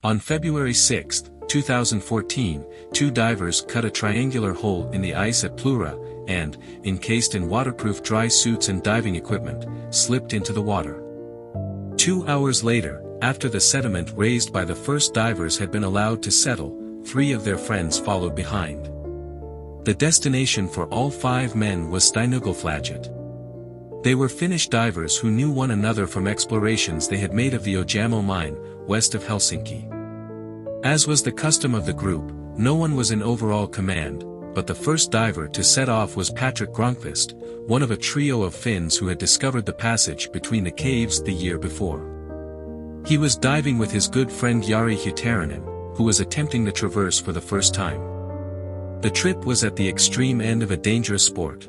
On February 6, 2014, two divers cut a triangular hole in the ice at Plura, and, encased in waterproof dry suits and diving equipment, slipped into the water. 2 hours later, after the sediment raised by the first divers had been allowed to settle, 3 of their friends followed behind. The destination for all 5 men was Steinugleflaget. They were Finnish divers who knew one another from explorations they had made of the Ojamo mine, west of Helsinki. As was the custom of the group, no one was in overall command, but the first diver to set off was Patrick Grönqvist, one of a trio of Finns who had discovered the passage between the caves the year before. He was diving with his good friend Jari Huterinen, who was attempting the traverse for the first time. The trip was at the extreme end of a dangerous sport.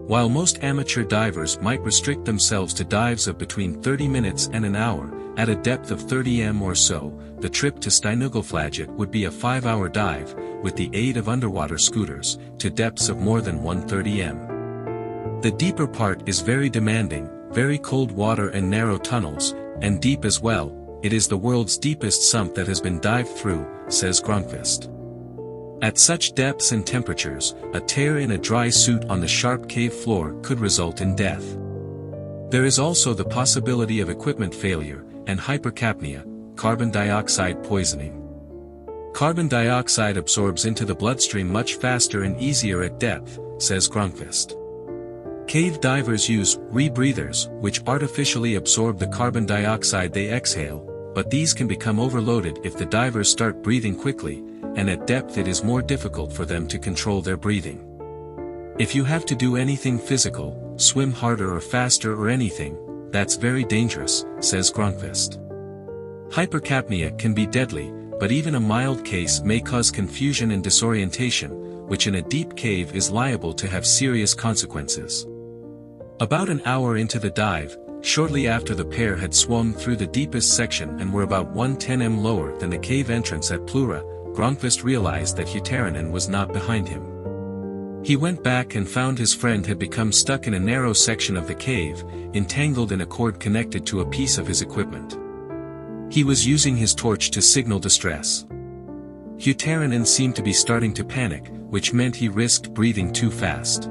While most amateur divers might restrict themselves to dives of between 30 minutes and an hour, at a depth of 30 m or so, the trip to Steinugleflaget would be a 5-hour dive, with the aid of underwater scooters, to depths of more than 130 m. The deeper part is very demanding, very cold water and narrow tunnels, and deep as well. It is the world's deepest sump that has been dived through, says Grönqvist. At such depths and temperatures, a tear in a dry suit on the sharp cave floor could result in death. There is also the possibility of equipment failure, and hypercapnia, carbon dioxide poisoning. Carbon dioxide absorbs into the bloodstream much faster and easier at depth, says Grönqvist. Cave divers use rebreathers, which artificially absorb the carbon dioxide they exhale, but these can become overloaded if the divers start breathing quickly, and at depth it is more difficult for them to control their breathing. If you have to do anything physical, swim harder or faster or anything, that's very dangerous, says Grönqvist. Hypercapnia can be deadly, but even a mild case may cause confusion and disorientation, which in a deep cave is liable to have serious consequences. About an hour into the dive, shortly after the pair had swum through the deepest section and were about 110 m lower than the cave entrance at Plura, Grönqvist realized that Huterinen was not behind him. He went back and found his friend had become stuck in a narrow section of the cave, entangled in a cord connected to a piece of his equipment. He was using his torch to signal distress. Huterinen seemed to be starting to panic, which meant he risked breathing too fast.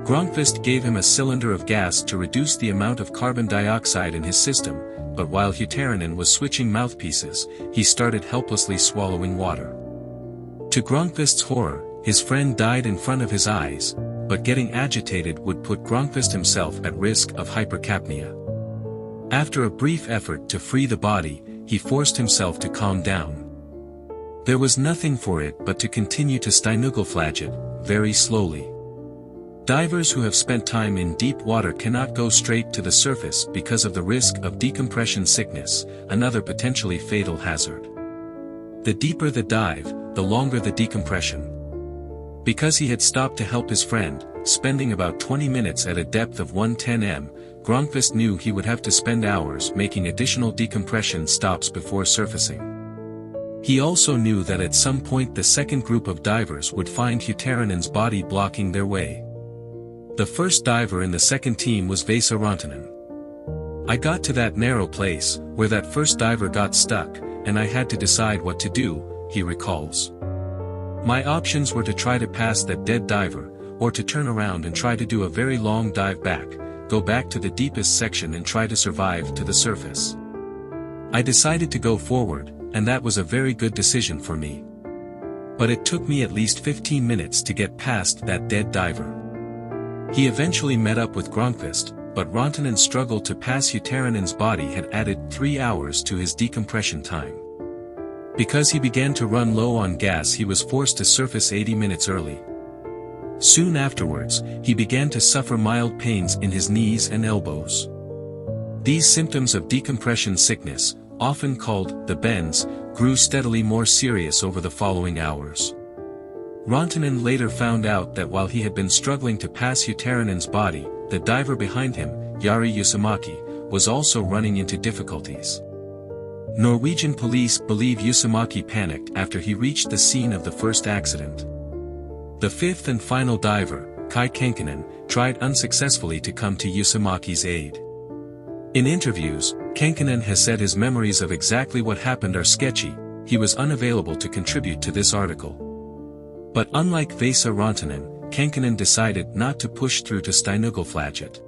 Grönqvist gave him a cylinder of gas to reduce the amount of carbon dioxide in his system, but while Huterinen was switching mouthpieces, he started helplessly swallowing water. To Grönqvist's horror, his friend died in front of his eyes, but getting agitated would put Grönqvist himself at risk of hypercapnia. After a brief effort to free the body, he forced himself to calm down. There was nothing for it but to continue to Steinugleflaget, very slowly. Divers who have spent time in deep water cannot go straight to the surface because of the risk of decompression sickness, another potentially fatal hazard. The deeper the dive, the longer the decompression. Because he had stopped to help his friend, spending about 20 minutes at a depth of 110 m, Grönqvist knew he would have to spend hours making additional decompression stops before surfacing. He also knew that at some point the second group of divers would find Huterinen's body blocking their way. The first diver in the second team was Vesa Rantanen. I got to that narrow place, where that first diver got stuck, and I had to decide what to do, he recalls. My options were to try to pass that dead diver, or to turn around and try to do a very long dive back, go back to the deepest section and try to survive to the surface. I decided to go forward, and that was a very good decision for me. But it took me at least 15 minutes to get past that dead diver. He eventually met up with Grönqvist, but Rantanen struggled to pass. Huterinen's body had added 3 hours to his decompression time. Because he began to run low on gas, he was forced to surface 80 minutes early. Soon afterwards, he began to suffer mild pains in his knees and elbows. These symptoms of decompression sickness, often called the bends, grew steadily more serious over the following hours. Rantanen later found out that while he had been struggling to pass Huterinen's body, the diver behind him, Jari Jusimaki, was also running into difficulties. Norwegian police believe Jusimaki panicked after he reached the scene of the first accident. The fifth and final diver, Kai Kenkinen, tried unsuccessfully to come to Jusimaki's aid. In interviews, Kankinen has said his memories of exactly what happened are sketchy. He was unavailable to contribute to this article. But unlike Vesa Rantanen, Kankinen decided not to push through to Steinugleflaget.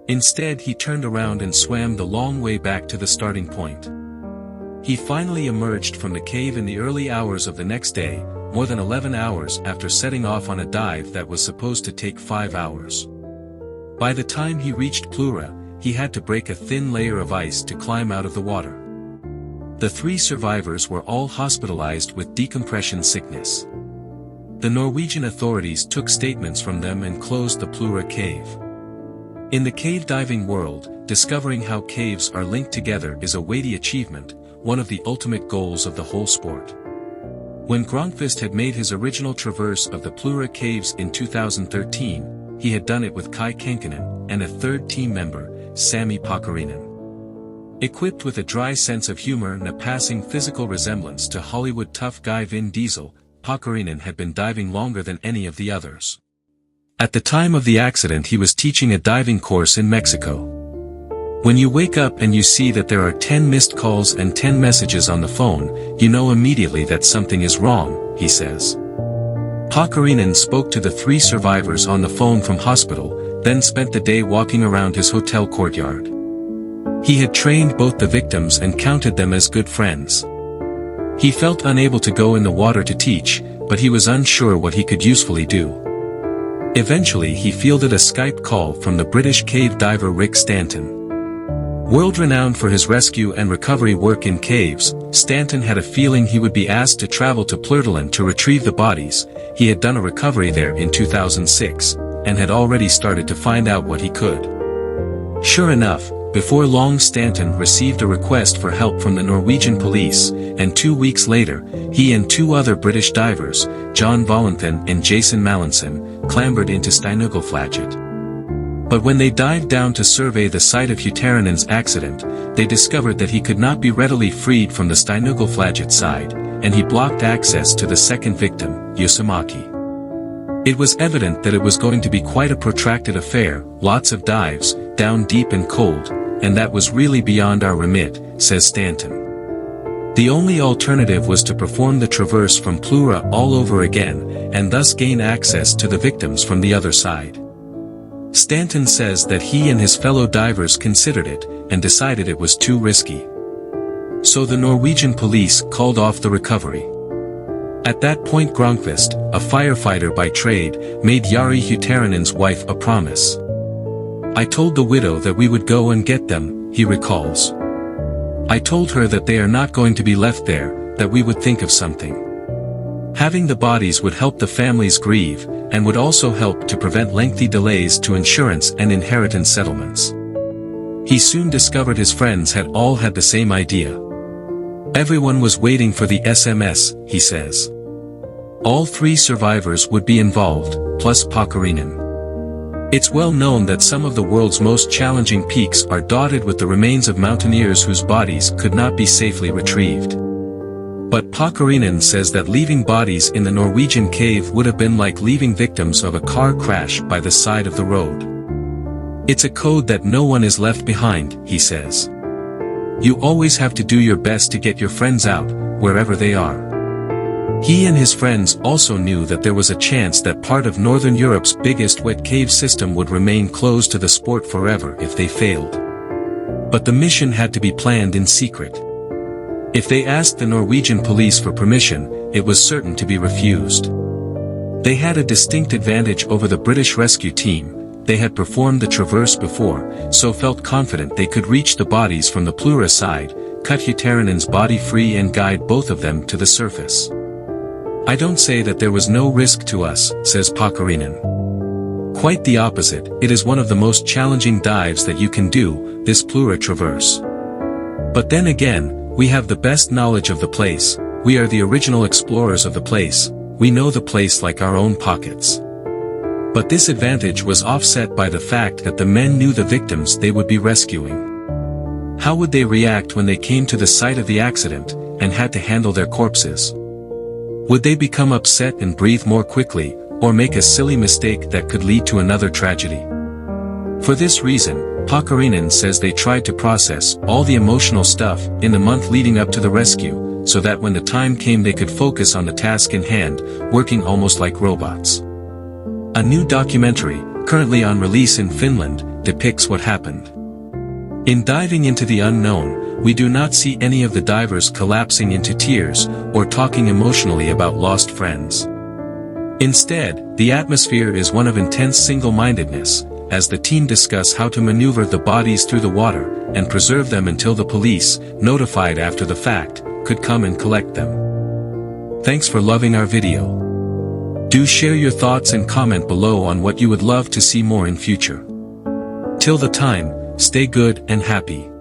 Instead he turned around and swam the long way back to the starting point. He finally emerged from the cave in the early hours of the next day, more than 11 hours after setting off on a dive that was supposed to take 5 hours. By the time he reached Plura, he had to break a thin layer of ice to climb out of the water. The 3 survivors were all hospitalized with decompression sickness. The Norwegian authorities took statements from them and closed the Plura cave. In the cave diving world, discovering how caves are linked together is a weighty achievement, one of the ultimate goals of the whole sport. When Gronqvist had made his original traverse of the Plura caves in 2013, he had done it with Kai Kankinen and a third team member, Sami Pakarinen. Equipped with a dry sense of humor and a passing physical resemblance to Hollywood tough guy Vin Diesel, Pakarinen had been diving longer than any of the others. At the time of the accident he was teaching a diving course in Mexico. When you wake up and you see that there are 10 missed calls and 10 messages on the phone, you know immediately that something is wrong, he says. Pakarinen spoke to the 3 survivors on the phone from hospital, then spent the day walking around his hotel courtyard. He had trained both the victims and counted them as good friends. He felt unable to go in the water to teach, but he was unsure what he could usefully do. Eventually he fielded a Skype call from the British cave diver Rick Stanton. World-renowned for his rescue and recovery work in caves, Stanton had a feeling he would be asked to travel to Plurdaland to retrieve the bodies. He had done a recovery there in 2006, and had already started to find out what he could. Sure enough, before long Stanton received a request for help from the Norwegian police, and 2 weeks later, he and 2 other British divers, John Valenthin and Jason Mallinson, clambered into Steinugleflaget. But when they dived down to survey the site of Hutarinen's accident, they discovered that he could not be readily freed from the Steinugleflaget side, and he blocked access to the second victim, Yosemaki. It was evident that it was going to be quite a protracted affair, lots of dives, down deep and cold, and that was really beyond our remit, says Stanton. The only alternative was to perform the traverse from Plura all over again, and thus gain access to the victims from the other side. Stanton says that he and his fellow divers considered it, and decided it was too risky. So the Norwegian police called off the recovery. At that point Gronqvist, a firefighter by trade, made Jari Hutarinen's wife a promise. I told the widow that we would go and get them, he recalls. I told her that they are not going to be left there, that we would think of something. Having the bodies would help the families grieve, and would also help to prevent lengthy delays to insurance and inheritance settlements. He soon discovered his friends had all had the same idea. Everyone was waiting for the SMS, he says. All 3 survivors would be involved, plus Pakarinen. It's well known that some of the world's most challenging peaks are dotted with the remains of mountaineers whose bodies could not be safely retrieved. But Pakarinen says that leaving bodies in the Norwegian cave would have been like leaving victims of a car crash by the side of the road. It's a code that no one is left behind, he says. You always have to do your best to get your friends out, wherever they are. He and his friends also knew that there was a chance that part of Northern Europe's biggest wet cave system would remain closed to the sport forever if they failed. But the mission had to be planned in secret. If they asked the Norwegian police for permission, it was certain to be refused. They had a distinct advantage over the British rescue team. They had performed the traverse before, so felt confident they could reach the bodies from the Plura side, cut Hutarinen's body free and guide both of them to the surface. I don't say that there was no risk to us, says Pakarinen. Quite the opposite, it is one of the most challenging dives that you can do, this Plura traverse. But then again, we have the best knowledge of the place, we are the original explorers of the place, we know the place like our own pockets. But this advantage was offset by the fact that the men knew the victims they would be rescuing. How would they react when they came to the site of the accident, and had to handle their corpses? Would they become upset and breathe more quickly, or make a silly mistake that could lead to another tragedy? For this reason, Pakarinen says they tried to process all the emotional stuff in the month leading up to the rescue, so that when the time came they could focus on the task in hand, working almost like robots. A new documentary, currently on release in Finland, depicts what happened. In Diving into the Unknown, we do not see any of the divers collapsing into tears or talking emotionally about lost friends. Instead, the atmosphere is one of intense single-mindedness, as the team discuss how to maneuver the bodies through the water and preserve them until the police, notified after the fact, could come and collect them. Thanks for loving our video. Do share your thoughts and comment below on what you would love to see more in future. Till the time, stay good and happy.